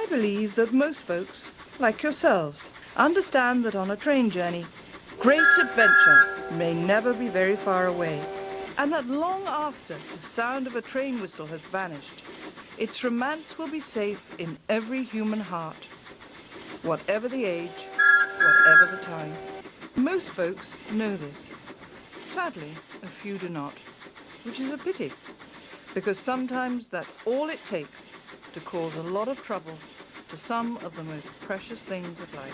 believe that most folks, like yourselves, understand that on a train journey, great adventure may never be very far away, and that long after the sound of a train whistle has vanished, its romance will be safe in every human heart, whatever the age, whatever the time. Most folks know this. Sadly, a few do not, which is a pity, because sometimes that's all it takes to cause a lot of trouble to some of the most precious things of life.